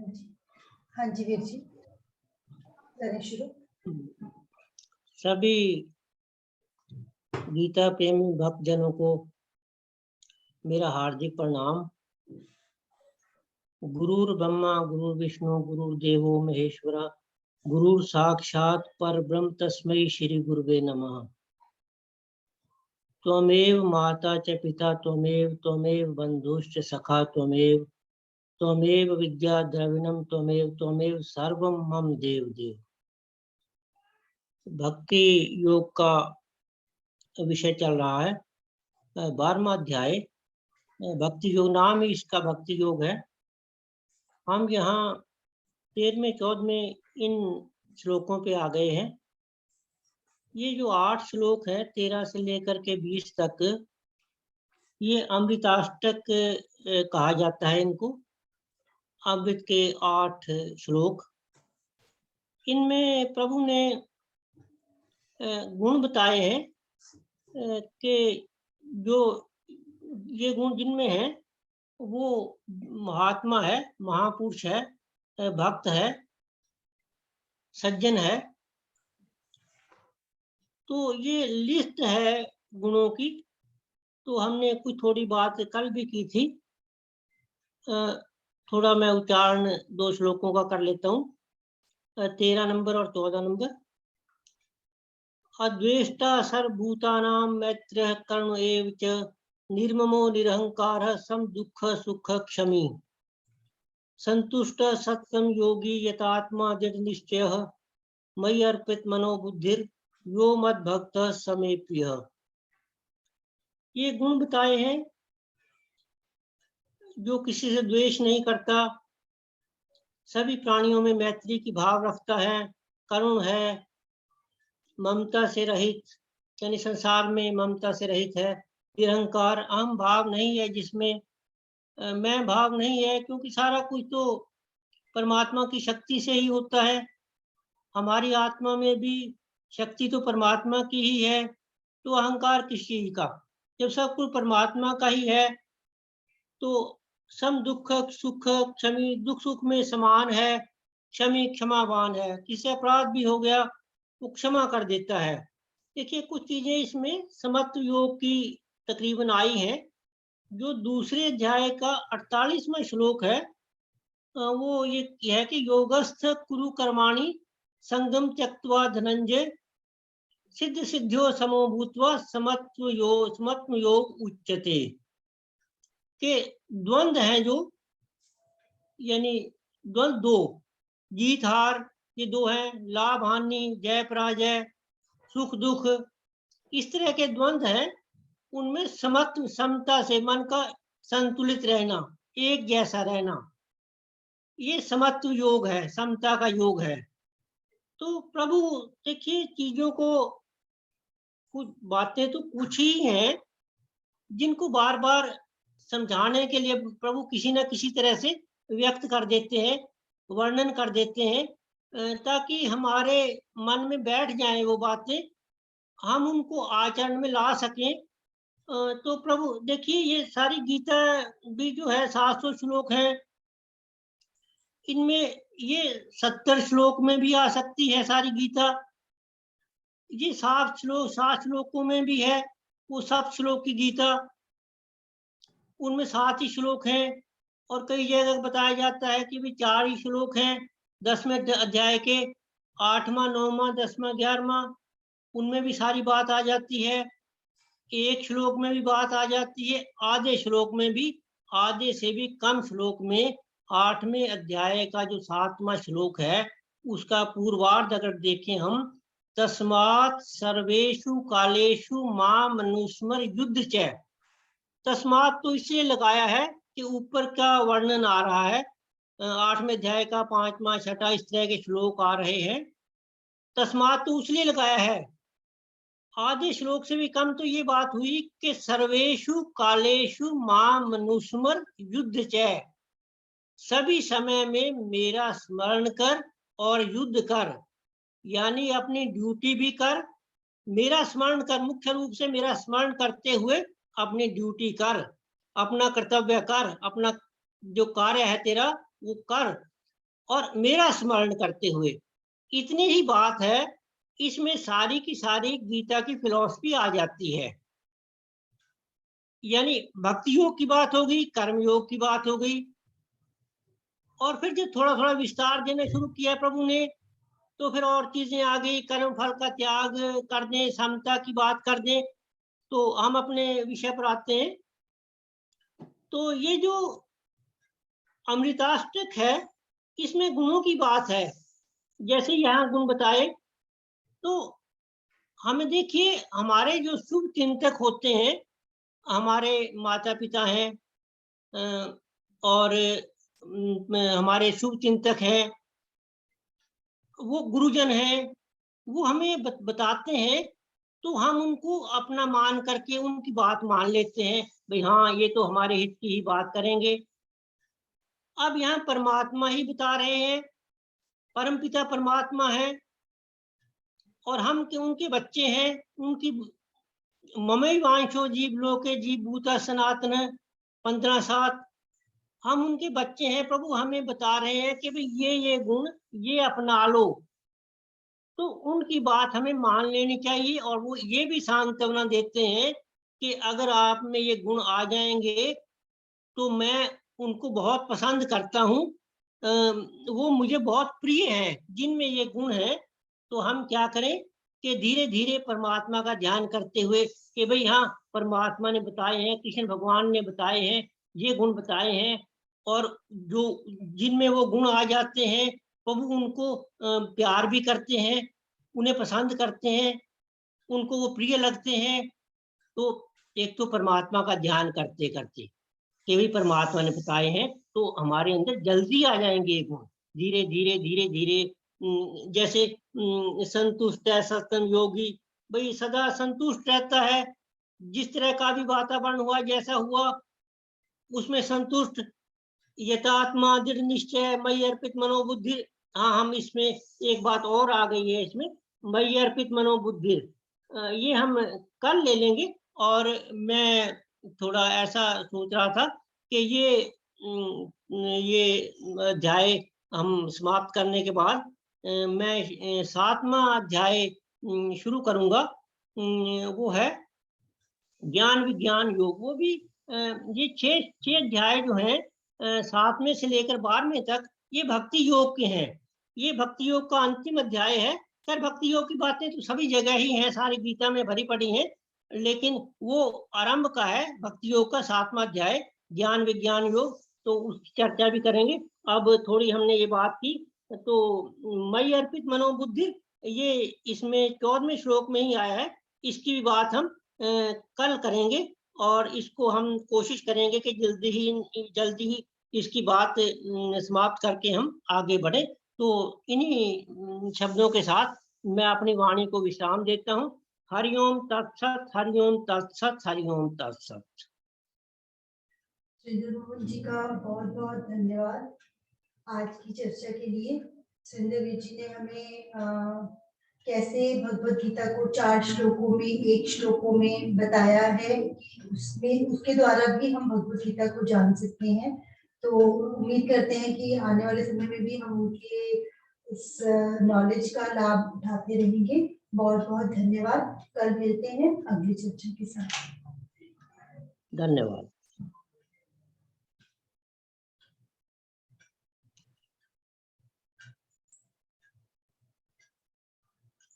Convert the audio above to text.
हाँ जी, हाँ जी वीर जी, करें शुरू। सभी गीता प्रेमी भक्तजनों को मेरा हार्दिक प्रणाम। गुरुर् ब्रह्मा गुरुर् विष्णु गुरुर्देवो महेश्वरा गुरुर् साक्षात् परब्रह्म तस्मै श्री गुरुवे नमः। त्वमेव माता च पिता त्वमेव बन्धुश्च सखा त्वमेव विद्या द्रविणं त्वमेव सर्वं मम देव देव। भक्ति योग का विषय चल रहा है, 12वां अध्याय भक्ति योग, नाम ही इसका भक्ति योग है। हम यहाँ 13वें 14वें इन श्लोकों पे आ गए हैं। ये जो 8 श्लोक है 13 से लेकर के 20 तक, ये अमृताष्टक कहा जाता है इनको। अमृत के 8 श्लोक, इनमें प्रभु ने गुण बताए हैं कि जो ये गुण जिनमें है वो महात्मा है, महापुरुष है, भक्त है, सज्जन है। तो ये लिस्ट है गुणों की। तो हमने कुछ थोड़ी बात कल भी की थी। थोड़ा मैं उच्चारण 2 श्लोकों का कर लेता हूँ, 13 नंबर और 14 नंबर। अद्वेष्टा सर्वभूतानां मैत्रः करुण एव च निर्ममो निरहंकारः सम दुःख सुख क्षमी संतुष्ट सत्सम योगी यतात्मा दृढ़ निश्चयः मयि अर्पित मनोबुद्धिर यो मद भक्त समे प्रिय। ये गुण बताए हैं। जो किसी से द्वेष नहीं करता, सभी प्राणियों में मैत्री की भाव रखता है, करुण है, ममता से रहित, यानी संसार में ममता से रहित है, निरहंकार, अहम भाव नहीं है, जिसमें मैं भाव नहीं है, क्योंकि सारा कुछ तो परमात्मा की शक्ति से ही होता है। हमारी आत्मा में भी शक्ति तो परमात्मा की ही है, तो अहंकार किस चीज का? जब सब कुछ परमात्मा का ही है तो सम दुख सुख क्षमी, दुख सुख में समान है, क्षमी क्षमावान है। किसी अपराध भी हो गया वो क्षमा कर देता है। देखिए कुछ चीजें इसमें समत्व योग की तकरीबन आई हैं। जो दूसरे अध्याय का 48वां श्लोक है, वो ये है कि योगस्थ कुरु कर्माणि संगम त्यक्त्वा धनंजय सिद्ध सिद्ध्यो समो भूत्वा समत्व योग उच्यते। के द्वंद्व हैं जो, यानी द्वंद्व 2, जीत हार, ये 2 हैं, लाभ हानि, जय पराजय, सुख दुख, इस तरह के द्वंद्व हैं। उनमें समत्व, समता से मन का संतुलित रहना, एक जैसा रहना, ये समत्व योग है, समता का योग है। तो प्रभु देखिए चीजों को, कुछ बातें तो कुछ ही हैं जिनको बार बार समझाने के लिए प्रभु किसी न किसी तरह से व्यक्त कर देते हैं, वर्णन कर देते हैं, ताकि हमारे मन में बैठ जाएं वो बातें, हम उनको आचरण में ला सकें। तो प्रभु देखिए ये सारी गीता भी जो है 700 श्लोक हैं, इनमें ये 70 श्लोक में भी आ सकती है सारी गीता। ये 7 श्लोकों में भी है वो 7 श्लोक की गीता, उनमें 7 ही श्लोक हैं। और कई जगह बताया जाता है कि भी 4 ही श्लोक हैं 10वें अध्याय के, 8वां 9वां 10वां 11वां, उनमें भी सारी बात आ जाती है। एक श्लोक में भी बात आ जाती है, आधे श्लोक में भी, आधे से भी कम श्लोक में 8वें अध्याय का जो 7वां श्लोक है उसका पूर्वार्ध अगर देखें हम, तस्मात् सर्वेषु कालेषु मां मनुस्मर युद्ध च। तस्मात् तो इसलिए लगाया है कि ऊपर का वर्णन आ रहा है, 8वें अध्याय का 5वां 6वां इस तरह के श्लोक आ रहे हैं। तस्मात् तो इसलिए लगाया है। आधे श्लोक से भी कम तो ये बात हुई कि सर्वेषु कालेषु मां मनुस्मर युद्ध च, सभी समय में मेरा स्मरण कर और युद्ध कर, यानी अपनी ड्यूटी भी कर, मेरा स्मरण कर, मुख्य रूप से मेरा स्मरण करते हुए अपनी ड्यूटी कर, अपना कर्तव्य कर, अपना जो कार्य है तेरा वो कर। और मेरा स्मरण करते हुए। इतनी ही बात है, इसमें सारी की सारी गीता की फिलॉसफी आ जाती है। यानी भक्ति योग की बात हो गई, कर्म योग की बात हो गई, और फिर जब थोड़ा थोड़ा विस्तार देना शुरू किया प्रभु ने, तो फिर और चीजें आ गई। कर्म फल का त्याग कर दें, समता की बात कर दें। तो हम अपने विषय पर आते हैं। तो ये जो अमृताष्टक है, इसमें गुणों की बात है। जैसे यहाँ गुण बताए, तो हमें देखिए, हमारे जो शुभ चिंतक होते हैं, हमारे माता पिता हैं, और हमारे शुभ चिंतक हैं, वो गुरुजन हैं, वो हमें बताते हैं, तो हम उनको अपना मान करके उनकी बात मान लेते हैं, भाई हाँ, ये तो हमारे हित की ही बात करेंगे। अब यहाँ परमात्मा ही बता रहे हैं, परमपिता परमात्मा है, और हम उनके बच्चे हैं। उनकी ममैवांशो जीव लोके जीव भूता सनातन 15:7, हम उनके बच्चे हैं। प्रभु हमें बता रहे हैं कि भाई ये गुण ये अपना लो। तो उनकी बात हमें मान लेनी चाहिए, और वो ये भी सांत्वना देते हैं कि अगर आप में ये गुण आ जाएंगे तो मैं उनको बहुत पसंद करता हूँ, वो मुझे बहुत प्रिय है जिनमें ये गुण है। तो हम क्या करें कि धीरे धीरे परमात्मा का ध्यान करते हुए कि भाई हाँ, परमात्मा ने बताए हैं, कृष्ण भगवान ने बताए हैं, ये गुण बताए हैं, और जो जिनमें वो गुण आ जाते हैं, प्रभु उनको प्यार भी करते हैं, उन्हें पसंद करते हैं, उनको वो प्रिय लगते हैं। तो एक तो परमात्मा का ध्यान करते करते कि भी परमात्मा ने बताए हैं, तो हमारे अंदर जल्दी आ जाएंगे ये गुण, धीरे धीरे धीरे धीरे। जैसे संतुष्ट है सतम योगी, भाई सदा संतुष्ट रहता है, जिस तरह का भी वातावरण हुआ, जैसा हुआ उसमें संतुष्ट। यथात्मा दृढ़ निश्चय मई अर्पित मनोबुद्धि। हाँ, हम इसमें एक बात और आ गई है, इसमें मई अर्पित मनोबुद्धि, ये हम कल ले लेंगे। और मैं थोड़ा ऐसा सोच रहा था कि ये अध्याय हम समाप्त करने के बाद मैं 7वां अध्याय शुरू करूंगा। वो है ज्ञान विज्ञान योग। वो भी ये छह अध्याय जो हैं, 7वें से लेकर 12वें तक, ये भक्ति योग के हैं। ये भक्ति योग का अंतिम अध्याय है। खैर, भक्ति योग की बातें तो सभी जगह ही हैं, सारी गीता में भरी पड़ी हैं, लेकिन वो आरंभ का है भक्ति योग का 7वां अध्याय, ज्ञान विज्ञान योग। तो उसकी चर्चा भी करेंगे। अब थोड़ी हमने ये बात की, तो मई अर्पित मनोबुद्धि, ये इसमें 14वें श्लोक में ही आया है। इसकी भी बात हम कल करेंगे, और इसको हम कोशिश करेंगे कि जल्दी ही इसकी बात समाप्त करके हम आगे बढ़े। तो इन्हीं शब्दों के साथ मैं अपनी वाणी को विश्राम देता हूँ। हरिओम तत्सत, हरिओम तत्सत, हरिओम तत्सत। श्रीधर मोहन जी का बहुत बहुत धन्यवाद आज की चर्चा के लिए। श्रीधर जी ने हमें कैसे भगवत गीता को 4 श्लोकों में, 1 श्लोकों में बताया है, उसमें उसके द्वारा भी हम भगवत गीता को जान सकते हैं। तो उम्मीद करते हैं कि आने वाले समय में भी हम उनके इस नॉलेज का लाभ उठाते रहेंगे। बहुत बहुत धन्यवाद। कल मिलते हैं अगली चर्चा के साथ। धन्यवाद।